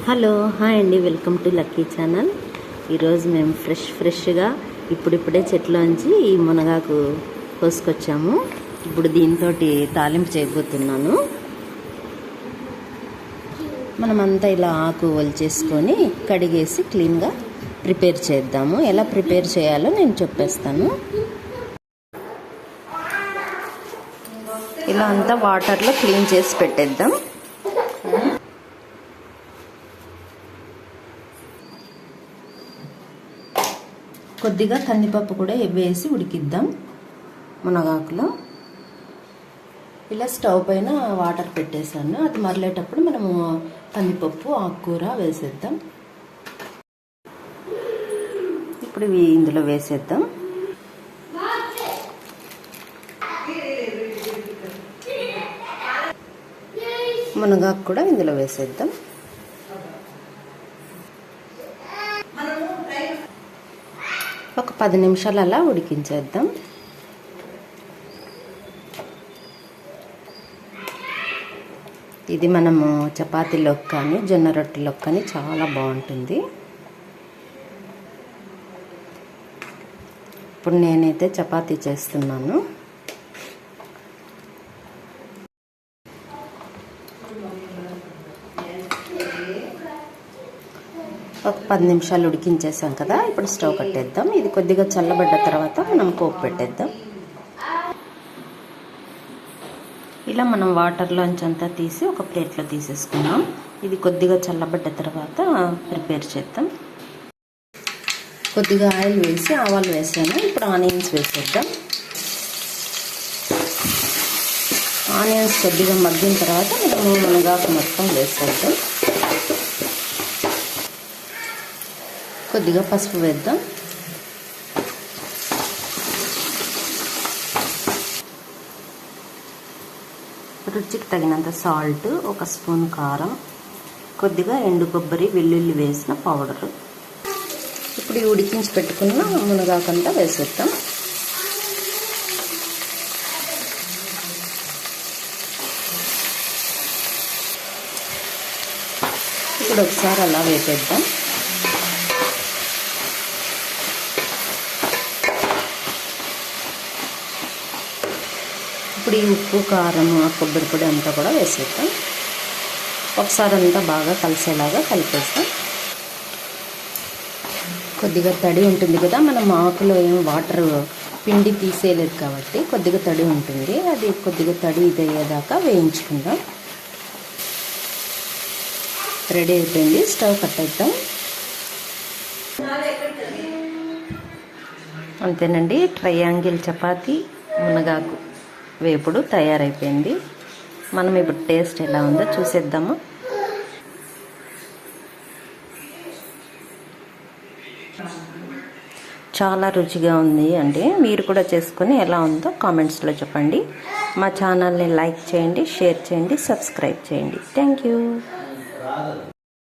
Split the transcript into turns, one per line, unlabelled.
Hello hi అండి, welcome to lucky channel. ఈరోజు మేము ఫ్రెష్గా ఇప్పుడిప్పుడే చెట్లోంచి ఈ మునగాకు కోసుకొచ్చాము. ఇప్పుడు దీంతో తాలింపు చేయబోతున్నాను. మనమంతా ఇలా ఆకు ఒలిచేసుకొని కడిగేసి క్లీన్గా ప్రిపేర్ చేద్దాము. ఎలా ప్రిపేర్ చేయాలో నేను చెప్పేస్తాను. ఇలా అంతా వాటర్లో క్లీన్ చేసి పెట్టేద్దాం. కొద్దిగా కందిపప్పు కూడా వేసి ఉడికిద్దాం. మునగాకులో ఇలా స్టవ్ పైన వాటర్ పెట్టేసాను. అది మరలేటప్పుడు మనము కందిపప్పు ఆకుకూర వేసేద్దాం. ఇప్పుడు ఇవి ఇందులో వేసేద్దాం. మునగాకు కూడా ఇందులో వేసేద్దాం. ఒక 10 నిమిషాలు అలా ఉడికించేద్దాం. ఇది మనము చపాతీలోకి కానీ జొన్న రొట్టెలోకి కానీ చాలా బాగుంటుంది. ఇప్పుడు నేనైతే చపాతీ చేస్తున్నాను. ఒక 10 నిమిషాలు ఉడికించేసాం కదా. ఇప్పుడు స్టవ్ కట్టేద్దాం. ఇది కొద్దిగా చల్లబడ్డ తర్వాత మనం పోపు పెట్టేద్దాం. ఇలా మనం వాటర్లోంచి అంతా తీసి ఒక ప్లేట్లో తీసేసుకున్నాం. ఇది కొద్దిగా చల్లబడ్డ తర్వాత ప్రిపేర్ చేద్దాం. కొద్దిగా ఆయిల్ వేసి ఆవాలు వేసాను. ఇప్పుడు ఆనియన్స్ వేసేద్దాం. ఆనియన్స్ కొద్దిగా మగ్గిన తర్వాత మనము మునగాకు మొత్తం వేసేద్దాం. కొద్దిగా పసుపు వేద్దాం. రుచికి తగినంత సాల్ట్, ఒక స్పూన్ కారం, కొద్దిగా ఎండు కొబ్బరి వెల్లుల్లి వేసిన పౌడరు. ఇప్పుడు ఈ ఉడికించి పెట్టుకున్న మునగాకంతా వేసేద్దాం. ఇప్పుడు ఒకసారి అలా వేసేద్దాం. ఇప్పుడు ఈ ఉప్పు కారం కొబ్బరి పొడి అంతా కూడా వేసేద్దాం. ఒకసారి అంతా బాగా కలిసేలాగా కలిపేస్తాం. కొద్దిగా తడి ఉంటుంది కదా, మనం ఆకులో ఏం వాటర్ పిండి తీసేయలేదు కాబట్టి కొద్దిగా తడి ఉంటుంది. అది కొద్దిగా తడి ఇదయ్యేదాకా వేయించుకుందాం. రెడీ అయిపోయింది. స్టవ్ కట్టేద్దాం. అంతేనండి, ట్రయాంగిల్ చపాతీ మునగాకు వేపుడు తయారైపోయింది. మనం ఇప్పుడు టేస్ట్ ఎలా ఉందో చూసేద్దాము. చాలా రుచిగా ఉంది అండి. మీరు కూడా చేసుకొని ఎలా ఉందో కామెంట్స్లో చెప్పండి. మా ఛానల్ని లైక్ చేయండి, షేర్ చేయండి, సబ్స్క్రైబ్ చేయండి. Thank you.